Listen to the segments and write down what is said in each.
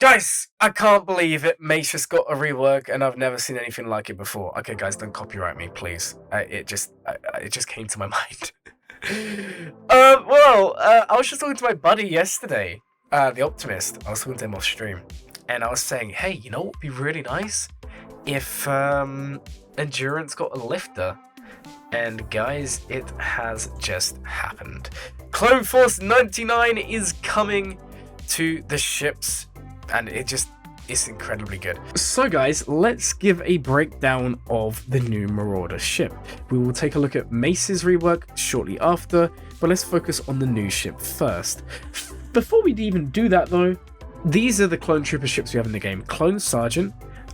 Guys, I can't believe it. Mace just got a rework, and I've never seen anything like it before. Okay, guys, don't copyright me, please. It just came to my mind. I was just talking to my buddy yesterday, the Optimist. I was talking to him off stream, and I was saying, hey, you know what would be really nice if Endurance got a lifter. And guys, it has just happened. Clone Force 99 is coming to the ships, and it's incredibly good. So guys, let's give a breakdown of the new Marauder ship. We will take a look at Mace's rework shortly after, but let's focus on the new ship first. Before we even do that though, these are the clone trooper ships we have in the game: Clone Sergeant,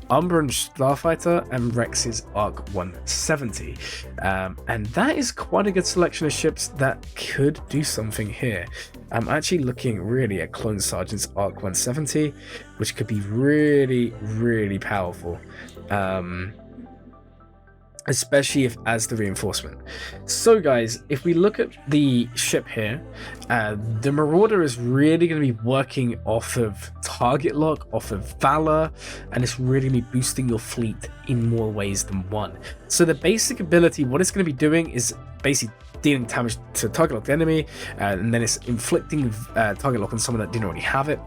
Umbran Starfighter, and Rex's Arc 170. And that is quite a good selection of ships that could do something here. I'm actually looking really at Clone Sergeant's Arc 170, which could be really, really powerful. Especially if as the reinforcement. So guys, if we look at the ship here, the Marauder is really going to be working off of target lock, off of valor, and it's really going to be boosting your fleet in more ways than one. So the basic ability, what it's going to be doing is basically dealing damage to target lock the enemy, and then it's inflicting target lock on someone that didn't already have it.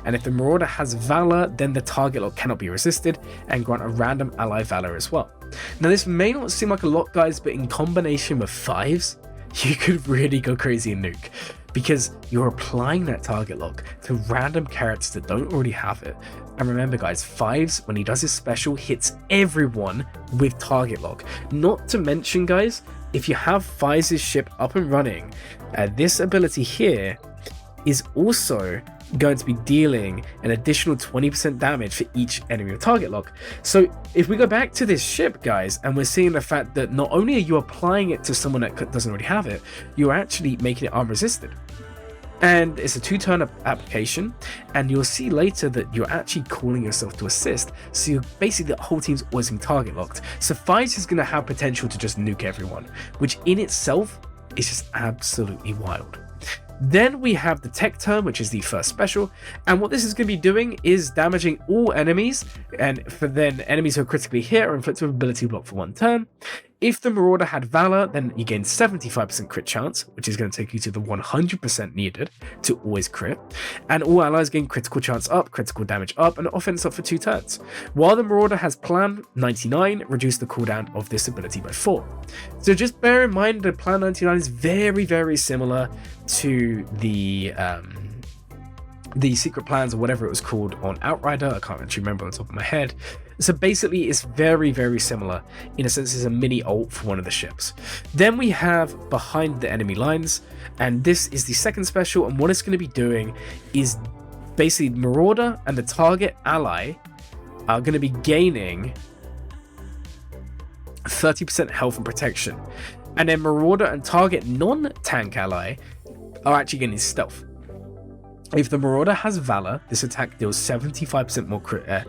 And if the Marauder has valor, then the target lock cannot be resisted and grant a random ally valor as well. Now this may not seem like a lot, guys, but in combination with fives, you could really go crazy and nuke, because you're applying that target lock to random characters that don't already have it. And remember guys, fives, when he does his special, hits everyone with target lock. Not to mention guys, if you have Fives' ship up and running, this ability here is also going to be dealing an additional 20% damage for each enemy with target lock. So if we go back to this ship guys, and we're seeing the fact that not only are you applying it to someone that doesn't already have it, you're actually making it unresisted. And it's a 2-turn application, and you'll see later that you're actually calling yourself to assist, so you're basically the whole team's always being target locked. So Fives is going to have potential to just nuke everyone, which in itself is just absolutely wild. Then we have the tech turn, which is the first special, and what this is going to be doing is damaging all enemies, and for then enemies who are critically hit are inflicted with ability block for 1 turn. If the Marauder had Valor, then you gain 75% crit chance, which is going to take you to the 100% needed to always crit. And all allies gain critical chance up, critical damage up, and offense up for 2 turns. While the Marauder has Plan 99, reduce the cooldown of this ability by 4. So just bear in mind that Plan 99 is very, very similar to the secret plans or whatever it was called on Outrider. I can't actually remember on the top of my head. So basically it's very, very similar in a sense. It's a mini ult for one of the ships. Then we have Behind the Enemy Lines, and this is the second special, and what it's going to be doing is basically Marauder and the target ally are going to be gaining 30% health and protection, and then Marauder and target non-tank ally are actually gaining stealth. If the Marauder has Valor, this attack deals 75% more crit,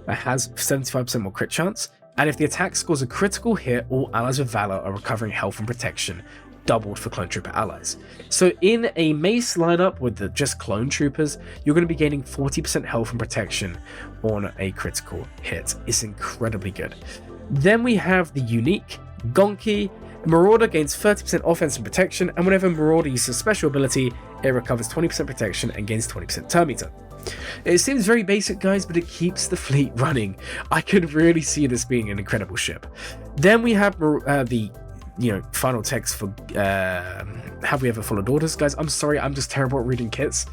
has 75% more crit chance, and if the attack scores a critical hit, all allies with Valor are recovering health and protection, doubled for Clone Trooper allies. So in a Mace lineup with just Clone Troopers, you're going to be gaining 40% health and protection on a critical hit. It's incredibly good. Then we have the unique Gonki. Marauder gains 30% offense and protection, and whenever Marauder uses a special ability, it recovers 20% protection and gains 20% turn meter. It seems very basic guys, but it keeps the fleet running. I could really see this being an incredible ship. Then we have the final text for Have We Ever Followed Orders? Guys, I'm sorry, I'm just terrible at reading kits.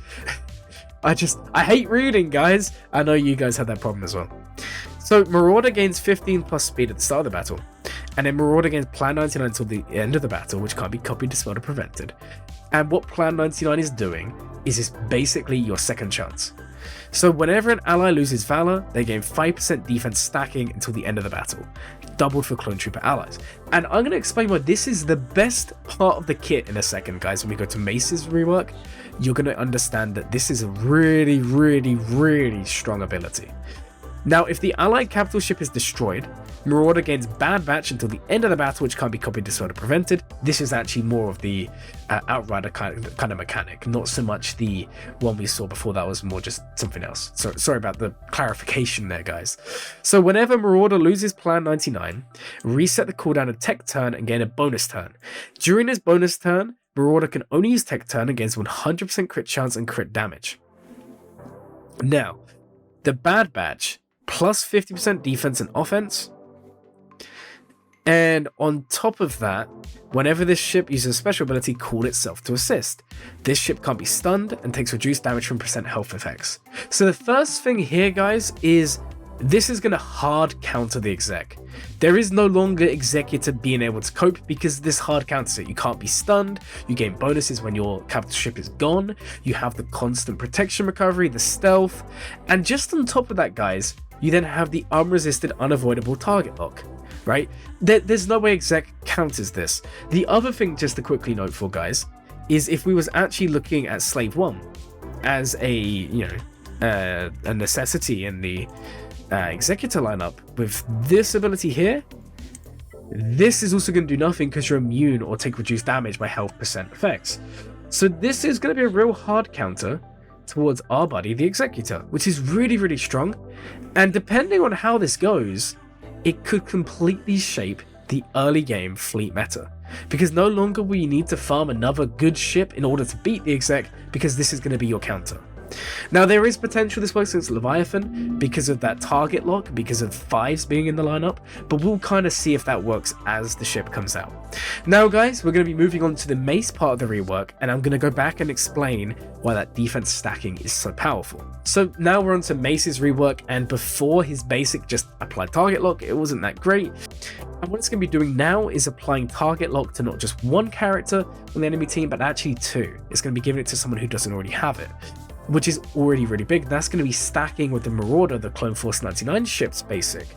I hate reading, guys. I know you guys have that problem as well. So Marauder gains 15 plus speed at the start of the battle, and then Marauder gains Plan 99 until the end of the battle, which can't be copied, dispelled, or prevented. And what Plan 99 is doing is it's basically your second chance. So whenever an ally loses Valor, they gain 5% defense stacking until the end of the battle, doubled for Clone Trooper allies. And I'm going to explain why this is the best part of the kit in a second, guys. When we go to Mace's rework, you're going to understand that this is a really, really, really strong ability. Now, if the allied capital ship is destroyed, Marauder gains Bad Batch until the end of the battle, which can't be copied, destroyed, or prevented. This is actually more of the Outrider kind of mechanic, not so much the one we saw before. That was more just something else. So sorry about the clarification there, guys. So whenever Marauder loses Plan 99, reset the cooldown to Tech Turn and gain a bonus turn. During this bonus turn, Marauder can only use Tech Turn and gains 100% crit chance and crit damage. Now, the Bad Batch, plus 50% defense and offense. And on top of that, whenever this ship uses a special ability, call itself to assist. This ship can't be stunned and takes reduced damage from percent health effects. So the first thing here, guys, is this is going to hard counter the exec. There is no longer Executor being able to cope because this hard counters it. You can't be stunned, you gain bonuses when your capital ship is gone, you have the constant protection recovery, the stealth, and just on top of that, guys, you then have the unresisted unavoidable target lock, right? There's no way exec counters this. The other thing just to quickly note for, guys, is if we was actually looking at Slave 1 as a necessity in the Executor lineup, with this ability here, this is also going to do nothing because you're immune or take reduced damage by health percent effects. So this is going to be a real hard counter towards our buddy the Executor, which is really, really strong. And depending on how this goes, it could completely shape the early game fleet meta, because no longer will you need to farm another good ship in order to beat the exec, because this is going to be your counter. Now, there is potential this works against Leviathan because of that target lock, because of 5s being in the lineup, but we'll kind of see if that works as the ship comes out. Now, guys, we're going to be moving on to the Mace part of the rework, and I'm going to go back and explain why that defense stacking is so powerful. So now we're on to Mace's rework, and before his basic just applied target lock, it wasn't that great. And what it's going to be doing now is applying target lock to not just one character on the enemy team, but actually 2. It's going to be giving it to someone who doesn't already have it, which is already really big. That's going to be stacking with the Marauder, the Clone Force 99 ship's basic.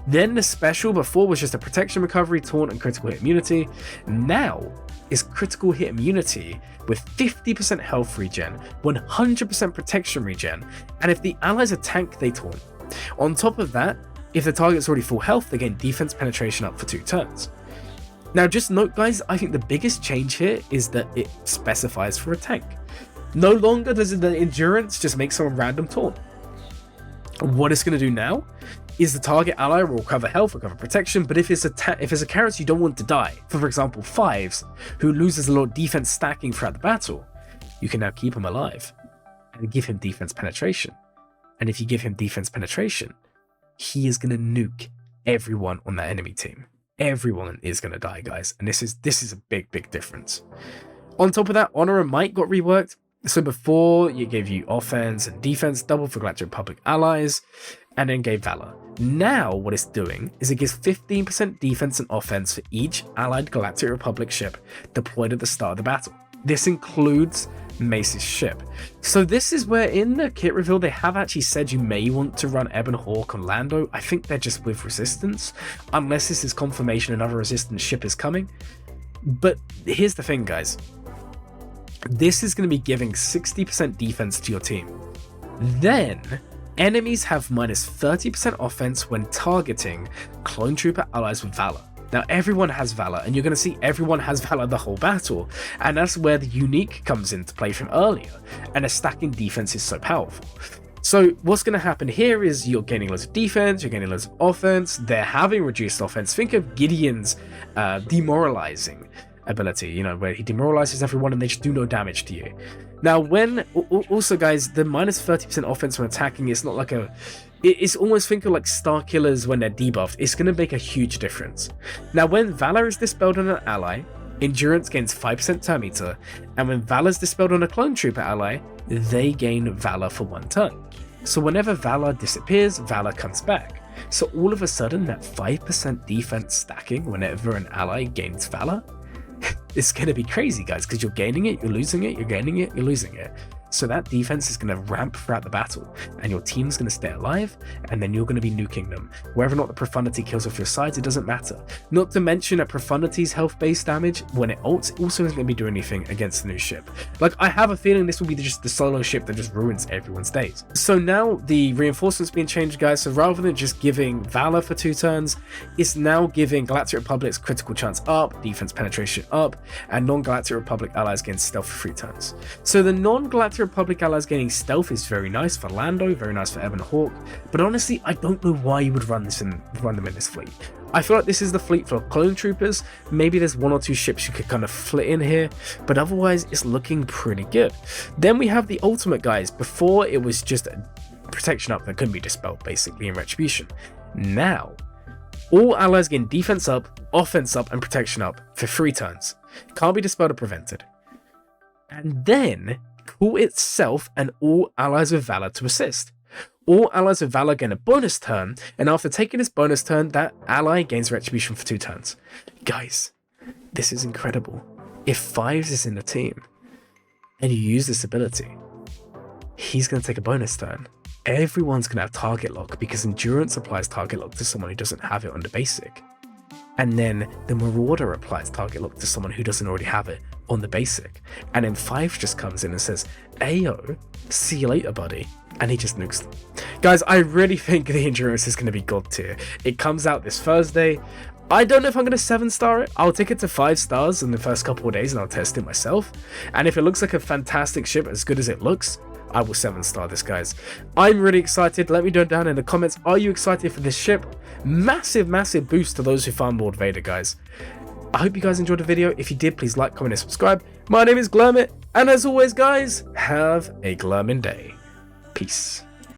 Then the special before was just a protection recovery, taunt, and critical hit immunity. Now is critical hit immunity with 50% health regen, 100% protection regen, and if the allies are tank, they taunt. On top of that, if the target's already full health, they gain defense penetration up for 2 turns. Now just note, guys, I think the biggest change here is that it specifies for a tank. No longer does the endurance just make someone random taunt. What it's going to do now is the target ally will recover health, recover protection, but if it's a character you don't want to die, for example 5s, who loses a lot of defense stacking throughout the battle, you can now keep him alive and give him defense penetration. And if you give him defense penetration, he is going to nuke everyone on that enemy team. Everyone is going to die, guys, and this is a big difference. On top of that, Honor and Might got reworked. So before, it gave you offense and defense, double for Galactic Republic allies, and then gave Valor. Now what it's doing is it gives 15% defense and offense for each allied Galactic Republic ship deployed at the start of the battle. This includes Mace's ship. So this is where in the kit reveal they have actually said you may want to run Ebon Hawk on Lando. I think they're just with resistance, unless this is confirmation another resistance ship is coming. But here's the thing, guys. This is going to be giving 60% defense to your team. Then, enemies have minus 30% offense when targeting Clone Trooper allies with Valor. Now, everyone has Valor, and you're going to see everyone has Valor the whole battle, and that's where the unique comes into play from earlier, and a stacking defense is so powerful. So what's going to happen here is you're gaining loads of defense, you're gaining loads of offense, they're having reduced offense. Think of Gideon's demoralizing ability, you know, where he demoralizes everyone and they just do no damage to you. Now, when also, guys, the minus 30% offense when attacking is not like it's almost, think of like Star Killers when they're debuffed. It's going to make a huge difference. Now, when Valor is dispelled on an ally, endurance gains 5% turn meter, and when Valor is dispelled on a Clone Trooper ally, they gain Valor for 1 turn. So whenever Valor disappears, Valor comes back. So all of a sudden, that 5% defense stacking whenever an ally gains Valor, it's going to be crazy, guys, because you're gaining it, you're losing it, you're gaining it, you're losing it. So that defense is going to ramp throughout the battle, and your team's going to stay alive, and then you're going to be nuking them. Whether or not the Profundity kills off your sides, it doesn't matter. Not to mention that Profundity's health-based damage, when it ults, also isn't going to be doing anything against the new ship. Like, I have a feeling this will be just the solo ship that just ruins everyone's days. So now the reinforcements being changed, guys, so rather than just giving Valor for 2 turns, it's now giving Galactic Republic's critical chance up, defense penetration up, and non-Galactic Republic allies gain stealth for 3 turns. So the non-Galactic Republic allies gaining stealth is very nice for Lando, very nice for Ebon Hawk, but honestly, I don't know why you would run them in this fleet. I feel like this is the fleet for clone troopers. Maybe there's 1 or 2 ships you could kind of flit in here, but otherwise it's looking pretty good. Then we have the ultimate, guys. Before, it was just a protection up that couldn't be dispelled, basically, in Retribution. Now, all allies gain defense up, offense up, and protection up for 3 turns. Can't be dispelled or prevented. And then call itself and all allies with Valor to assist. All allies with Valor gain a bonus turn, and after taking this bonus turn, that ally gains Retribution for 2 turns. Guys, this is incredible. If Fives is in the team, and you use this ability, he's going to take a bonus turn. Everyone's going to have target lock, because Endurance applies target lock to someone who doesn't have it on the basic. And then the Marauder applies target lock to someone who doesn't already have it on the basic. And then Fives just comes in and says, "Ayo, see you later, buddy." And he just nukes them. Guys, I really think the Endurance is going to be god tier. It comes out this Thursday. I don't know if I'm going to 7-star it. I'll take it to 5 stars in the first couple of days and I'll test it myself. And if it looks like a fantastic ship, as good as it looks, I will 7-star this, guys. I'm really excited. Let me know down in the comments, are you excited for this ship? Massive, massive boost to those who farm Lord Vader, guys. I hope you guys enjoyed the video. If you did, please like, comment, and subscribe. My name is Glurmit, and as always, guys, have a glurmin day. Peace.